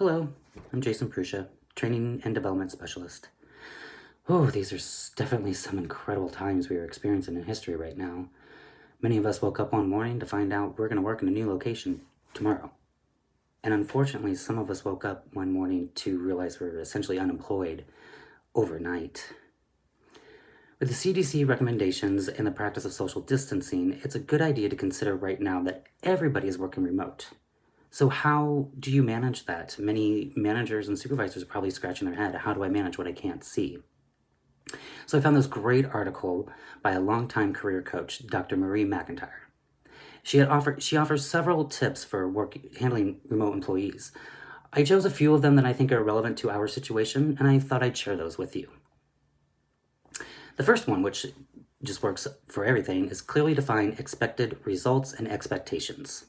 Hello, I'm Jason Prusha, Training and Development Specialist. Oh, these are definitely some incredible times we are experiencing in history right now. Many of us woke up one morning to find out we're going to work in a new location tomorrow. And unfortunately, some of us woke up one morning to realize we're essentially unemployed overnight. With the CDC recommendations and the practice of social distancing, it's a good idea to consider right now that everybody is working remote. So how do you manage that? Many managers and supervisors are probably scratching their head. How do I manage what I can't see? So I found this great article by a longtime career coach, Dr. Marie McIntyre. She offers several tips for handling remote employees. I chose a few of them that I think are relevant to our situation, and I thought I'd share those with you. The first one, which just works for everything, is clearly define expected results and expectations.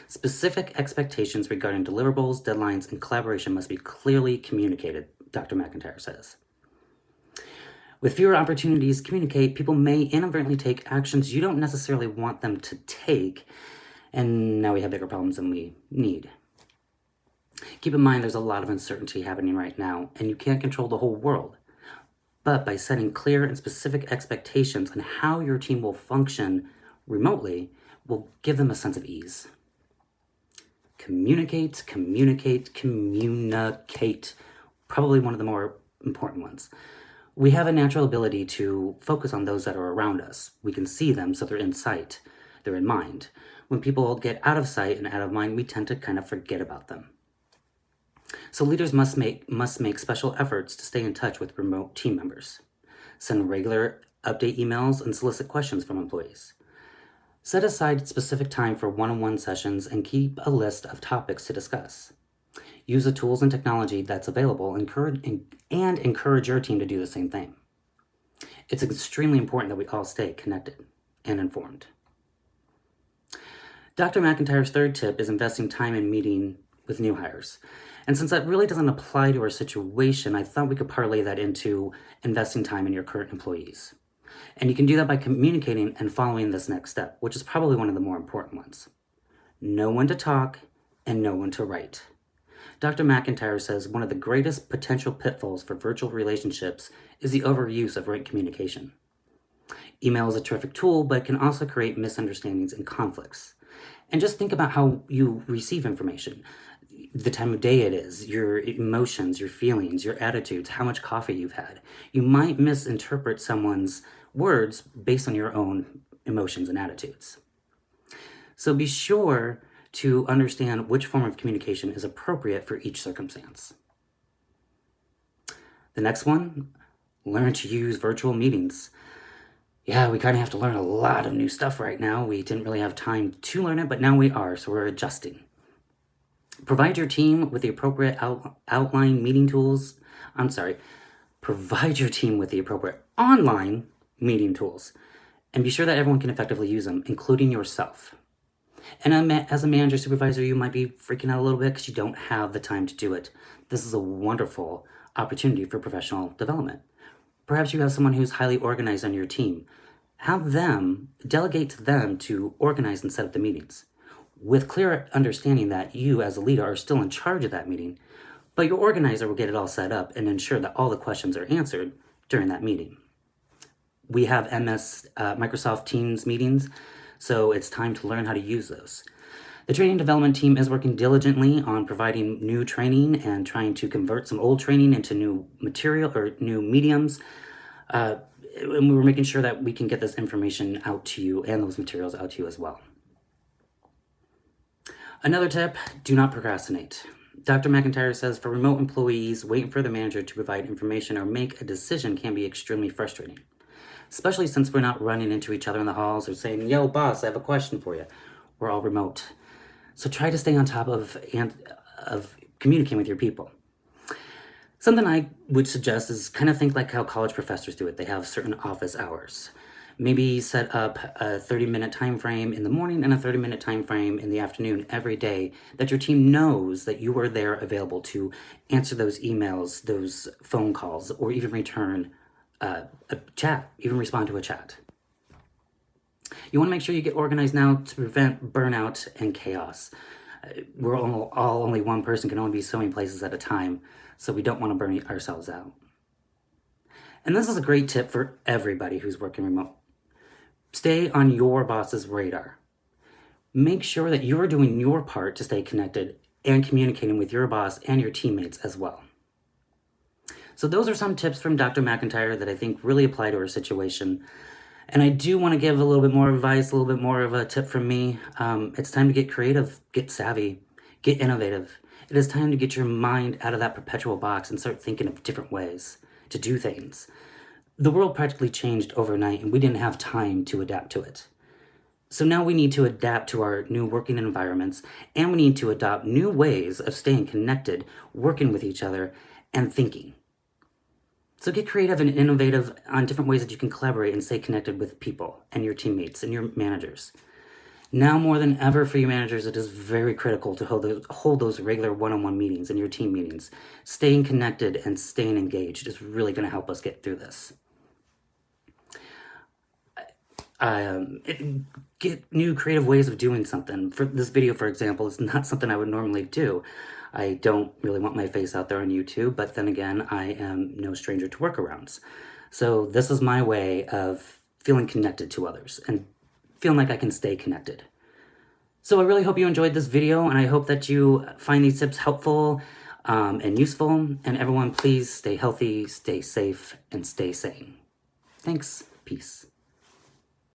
Specific expectations regarding deliverables, deadlines, and collaboration must be clearly communicated, Dr. McIntyre says. With fewer opportunities to communicate, people may inadvertently take actions you don't necessarily want them to take, and now we have bigger problems than we need. Keep in mind there's a lot of uncertainty happening right now, and you can't control the whole world. But by setting clear and specific expectations on how your team will function remotely, will give them a sense of ease. Communicate. Probably one of the more important ones. We have a natural ability to focus on those that are around us. We can see them, so they're in sight, they're in mind. When people get out of sight and out of mind, we tend to kind of forget about them. So leaders must make special efforts to stay in touch with remote team members. Send regular update emails and solicit questions from employees. Set aside specific time for one-on-one sessions and keep a list of topics to discuss. Use the tools and technology that's available and encourage your team to do the same thing. It's extremely important that we all stay connected and informed. Dr. McIntyre's third tip is investing time in meeting with new hires. And since that really doesn't apply to our situation, I thought we could parlay that into investing time in your current employees. And you can do that by communicating and following this next step, which is probably one of the more important ones. Know when to talk and know when to write. Dr. McIntyre says one of the greatest potential pitfalls for virtual relationships is the overuse of written communication. Email is a terrific tool, but it can also create misunderstandings and conflicts. And just think about how you receive information. The time of day it is, your emotions, your feelings, your attitudes, how much coffee you've had. You might misinterpret someone's words based on your own emotions and attitudes. So be sure to understand which form of communication is appropriate for each circumstance. The next one, learn to use virtual meetings. Yeah, we kind of have to learn a lot of new stuff right now. We didn't really have time to learn it, but now we are, so we're adjusting. Provide your team with the appropriate outline meeting tools. Provide your team with the appropriate online meeting tools, and be sure that everyone can effectively use them, including yourself. And as a manager supervisor, you might be freaking out a little bit because you don't have the time to do it. This is a wonderful opportunity for professional development. Perhaps you have someone who's highly organized on your team. Delegate to them to organize and set up the meetings, with clear understanding that you as a leader are still in charge of that meeting, but your organizer will get it all set up and ensure that all the questions are answered during that meeting. We have Microsoft Teams meetings, so it's time to learn how to use those. The training development team is working diligently on providing new training and trying to convert some old training into new material or new mediums. And we were making sure that we can get this information out to you and those materials out to you as well. Another tip, do not procrastinate. Dr. McIntyre says for remote employees, waiting for the manager to provide information or make a decision can be extremely frustrating, especially since we're not running into each other in the halls or saying, yo, boss, I have a question for you. We're all remote. So try to stay on top of communicating with your people. Something I would suggest is kind of think like how college professors do it. They have certain office hours. Maybe set up a 30-minute time frame in the morning and a 30-minute time frame in the afternoon every day that your team knows that you are there available to answer those emails, those phone calls, or even return a chat, even respond to a chat. You want to make sure you get organized now to prevent burnout and chaos. We're all only one person, can only be so many places at a time, so we don't want to burn ourselves out. And this is a great tip for everybody who's working remote. Stay on your boss's radar. Make sure that you're doing your part to stay connected and communicating with your boss and your teammates as well. So those are some tips from Dr. McIntyre that I think really apply to our situation. And I do want to give a little bit more advice, a little bit more of a tip from me. It's time to get creative, get savvy, get innovative. It is time to get your mind out of that perpetual box and start thinking of different ways to do things. The world practically changed overnight, and we didn't have time to adapt to it. So now we need to adapt to our new working environments, and we need to adopt new ways of staying connected, working with each other, and thinking. So get creative and innovative on different ways that you can collaborate and stay connected with people and your teammates and your managers. Now more than ever for you managers, it is very critical to hold those regular one-on-one meetings and your team meetings. Staying connected and staying engaged is really going to help us get through this. Get new creative ways of doing something. For this video, for example, it's not something I would normally do. I don't really want my face out there on YouTube, but then again, I am no stranger to workarounds. So this is my way of feeling connected to others and feeling like I can stay connected. So I really hope you enjoyed this video, and I hope that you find these tips helpful and useful. And everyone, please stay healthy, stay safe, and stay sane. Thanks. Peace.